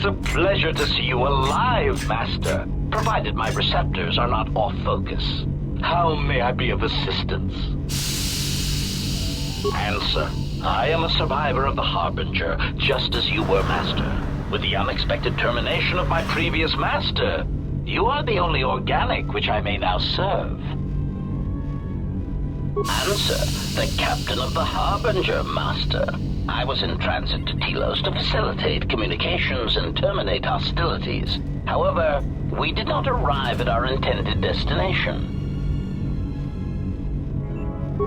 It's a pleasure to see you alive, Master, provided my receptors are not off focus. How may I be of assistance? Answer. I am a survivor of the Harbinger, just as you were, Master. With the unexpected termination of my previous Master, you are the only organic which I may now serve. Answer. The captain of the Harbinger, Master. I was in transit to Telos to facilitate communications and terminate hostilities. However, we did not arrive at our intended destination.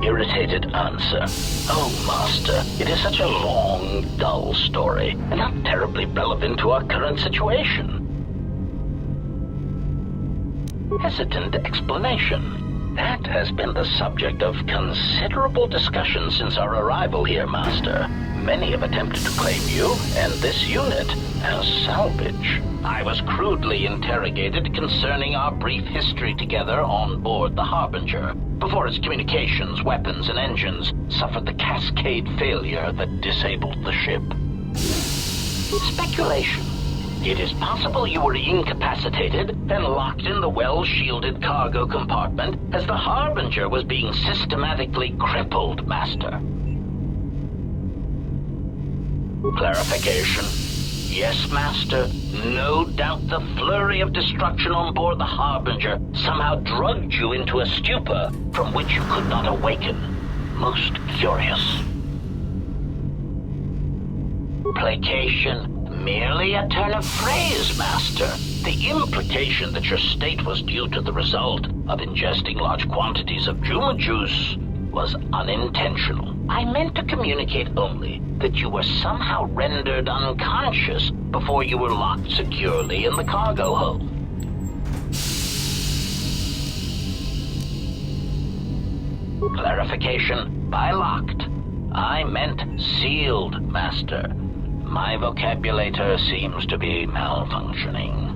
Irritated answer. Oh, Master, it is such a long, dull story, and not terribly relevant to our current situation. Hesitant explanation. That has been the subject of considerable discussion since our arrival here, Master. Many have attempted to claim you and this unit as salvage. I was crudely interrogated concerning our brief history together on board the Harbinger, before its communications, weapons, and engines suffered the cascade failure that disabled the ship. Speculation. It is possible you were incapacitated and locked in the well-shielded cargo compartment as the Harbinger was being systematically crippled, Master. Clarification. Yes, Master. No doubt the flurry of destruction on board the Harbinger somehow drugged you into a stupor from which you could not awaken. Most curious. Placation. Merely a turn of phrase, Master. The implication that your state was due to the result of ingesting large quantities of Juma juice was unintentional. I meant to communicate only that you were somehow rendered unconscious before you were locked securely in the cargo hold. Clarification. By locked, I meant sealed, Master. My vocabulator seems to be malfunctioning.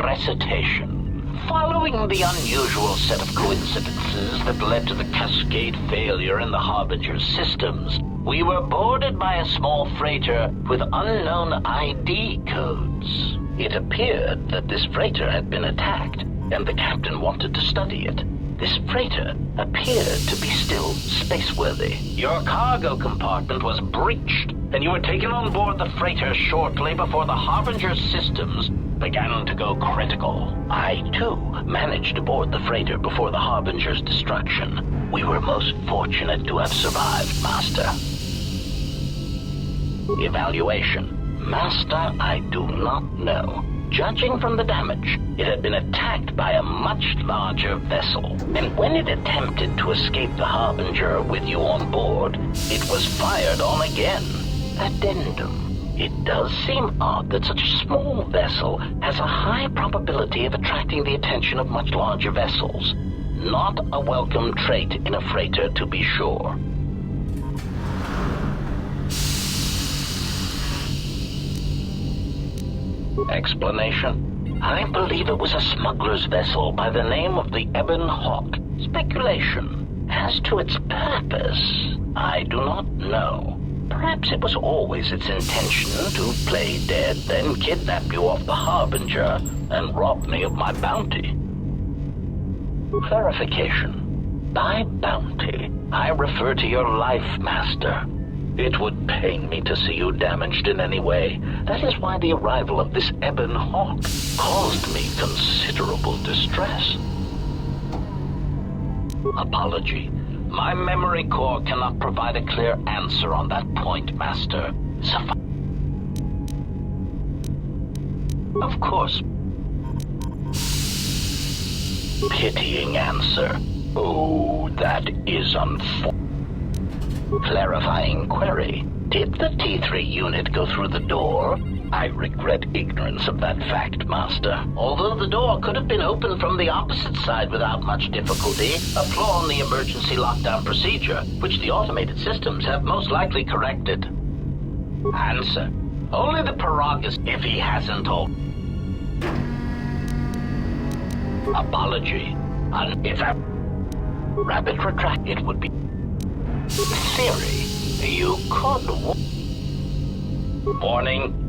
Recitation. Following the unusual set of coincidences that led to the cascade failure in the Harbinger's systems, we were boarded by a small freighter with unknown ID codes. It appeared that this freighter had been attacked, and the captain wanted to study it. This freighter appeared to be still spaceworthy. Your cargo compartment was breached, and you were taken on board the freighter shortly before the Harbinger's systems began to go critical. I, too, managed to board the freighter before the Harbinger's destruction. We were most fortunate to have survived, Master. Evaluation. Master, I do not know. Judging from the damage, it had been attacked by a much larger vessel, and when it attempted to escape the Harbinger with you on board, it was fired on again. Addendum. It does seem odd that such a small vessel has a high probability of attracting the attention of much larger vessels. Not a welcome trait in a freighter, to be sure. Explanation. I believe it was a smuggler's vessel by the name of the Ebon Hawk. Speculation. As to its purpose, I do not know. Perhaps it was always its intention to play dead, then kidnap you off the Harbinger and rob me of my bounty. Clarification. By bounty, I refer to your life, Master. It would pain me to see you damaged in any way. That is why the arrival of this Ebon Hawk caused me considerable distress. Apology. My memory core cannot provide a clear answer on that point, Master. Of course. Pitying answer. Oh, that is unfortunate. Clarifying query. Did the T3 unit go through the door? I regret ignorance of that fact, Master. Although the door could have been opened from the opposite side without much difficulty, a flaw in the emergency lockdown procedure, which the automated systems have most likely corrected. Answer. Only the Peragus, if he hasn't all. Apology. If a rapid retract, it would be. Theory. You could. Warning.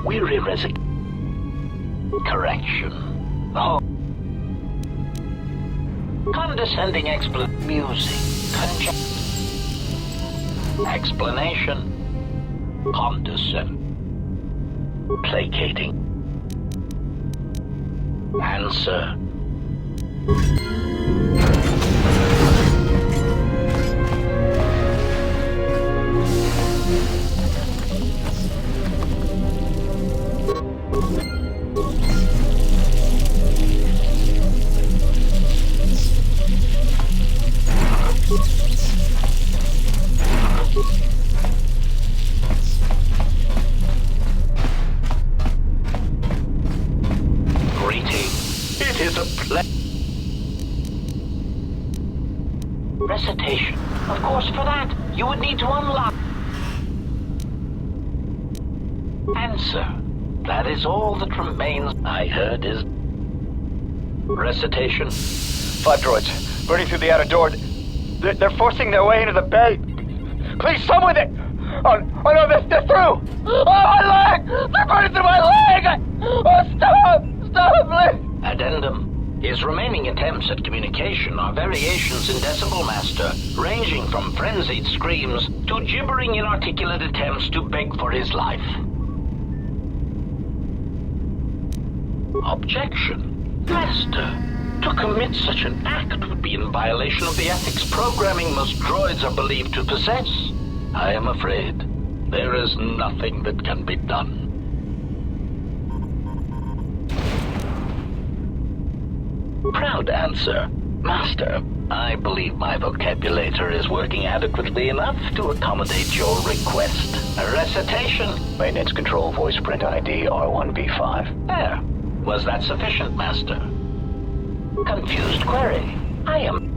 Weary correction. Oh. Condescending music. Explanation. Condescend. Placating. Answer. Recitation. Of course, for that, you would need to unlock. Answer. That is all that remains. I heard is recitation. 5 droids, burning through the outer door. They're forcing their way into the bay. Please, some with it! Oh no, they're through! Oh, my leg! They're burning through my leg! Oh, stop, please! Addendum. His remaining attempts at communication are variations in Decibel Master, ranging from frenzied screams to gibbering inarticulate attempts to beg for his life. Objection. Master. To commit such an act would be in violation of the ethics programming most droids are believed to possess. I am afraid there is nothing that can be done. Proud answer. Master, I believe my vocabulator is working adequately enough to accommodate your request. A recitation. Maintenance control, voice print ID, R1B5. There. Was that sufficient, Master? Confused query. I am...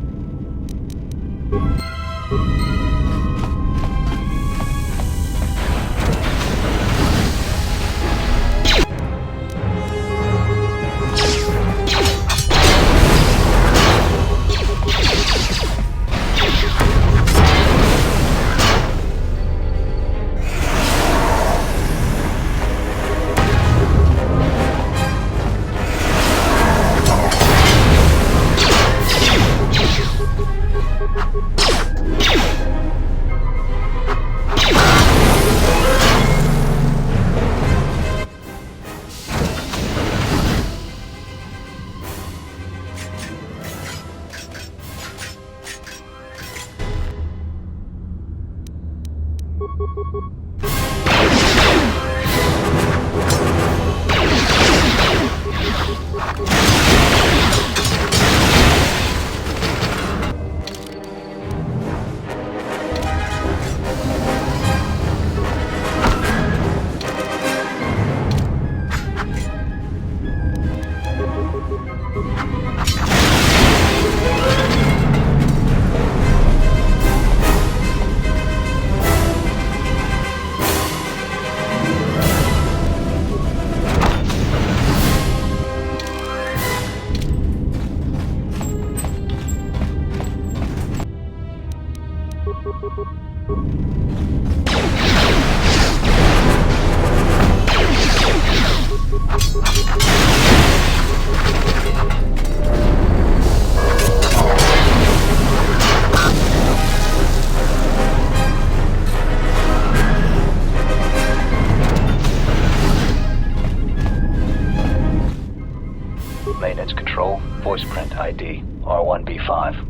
Maintenance control, voice print ID, R1B5.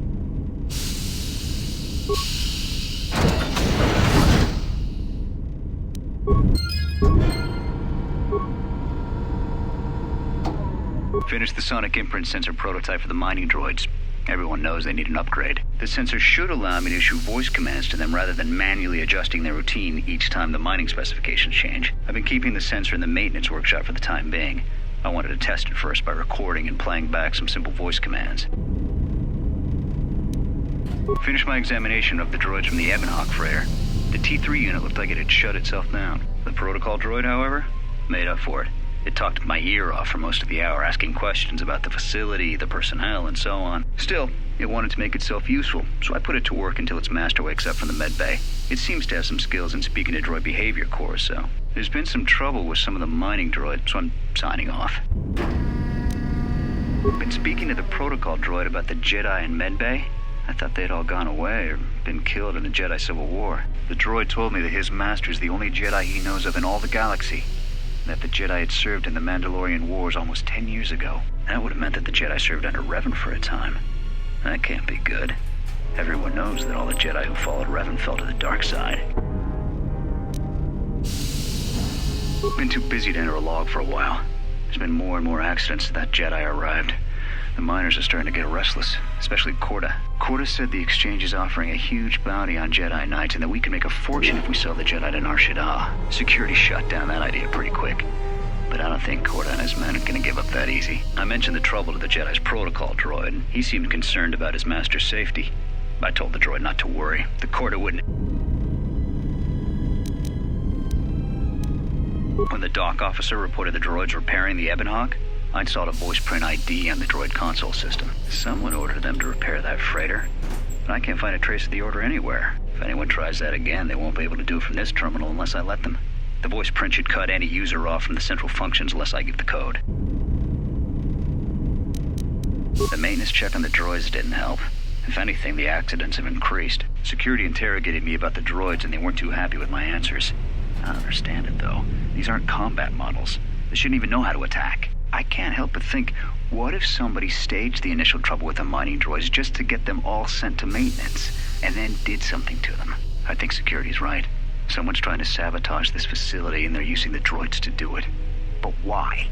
Finished the sonic imprint sensor prototype for the mining droids. Everyone knows they need an upgrade. The sensor should allow me to issue voice commands to them rather than manually adjusting their routine each time the mining specifications change. I've been keeping the sensor in the maintenance workshop for the time being. I wanted to test it first by recording and playing back some simple voice commands. Finished my examination of the droids from the Ebonhawk freighter. The T3 unit looked like it had shut itself down. The protocol droid, however, made up for it. It talked my ear off for most of the hour, asking questions about the facility, the personnel, and so on. Still, it wanted to make itself useful, so I put it to work until its master wakes up from the med bay. It seems to have some skills in speaking to droid behavior cores, so there's been some trouble with some of the mining droids, so I'm signing off. Been speaking to the protocol droid about the Jedi in med bay. I thought they'd all gone away or been killed in the Jedi Civil War. The droid told me that his master's the only Jedi he knows of in all the galaxy, and that the Jedi had served in the Mandalorian Wars almost 10 years ago. That would have meant that the Jedi served under Revan for a time. That can't be good. Everyone knows that all the Jedi who followed Revan fell to the dark side. Been too busy to enter a log for a while. There's been more and more accidents since that Jedi arrived. The miners are starting to get restless, especially Corda. Corda said the exchange is offering a huge bounty on Jedi Knights and that we can make a fortune if we sell the Jedi to Nar Shaddaa. Security shut down that idea pretty quick. But I don't think Corda and his men are going to give up that easy. I mentioned the trouble to the Jedi's protocol droid, and he seemed concerned about his master's safety. I told the droid not to worry. The Corda wouldn't... When the dock officer reported the droids repairing the Ebonhawk, I installed a voice print ID on the droid console system. Someone ordered them to repair that freighter, but I can't find a trace of the order anywhere. If anyone tries that again, they won't be able to do it from this terminal unless I let them. The voice print should cut any user off from the central functions unless I give the code. The maintenance check on the droids didn't help. If anything, the accidents have increased. Security interrogated me about the droids and they weren't too happy with my answers. I don't understand it, though. These aren't combat models. They shouldn't even know how to attack. I can't help but think, what if somebody staged the initial trouble with the mining droids just to get them all sent to maintenance, and then did something to them? I think security's right. Someone's trying to sabotage this facility, and they're using the droids to do it. But why?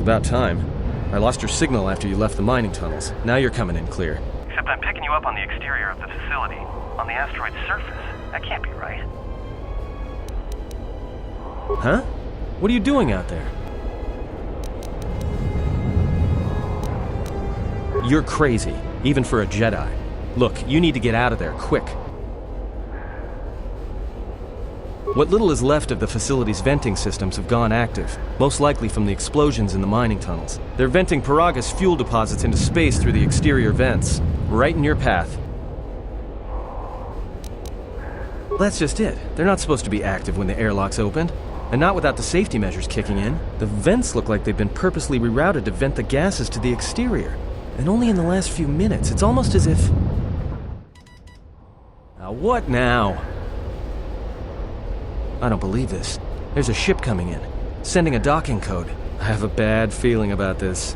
About time. I lost your signal after you left the mining tunnels. Now you're coming in clear. Except I'm picking you up on the exterior of the facility, on the asteroid's surface. That can't be right. Huh? What are you doing out there? You're crazy, even for a Jedi. Look, you need to get out of there, quick. What little is left of the facility's venting systems have gone active, most likely from the explosions in the mining tunnels. They're venting Peragus fuel deposits into space through the exterior vents, right in your path. That's just it. They're not supposed to be active when the airlock's opened, and not without the safety measures kicking in. The vents look like they've been purposely rerouted to vent the gases to the exterior, and only in the last few minutes. It's almost as if... Now what now? I don't believe this. There's a ship coming in, sending a docking code. I have a bad feeling about this.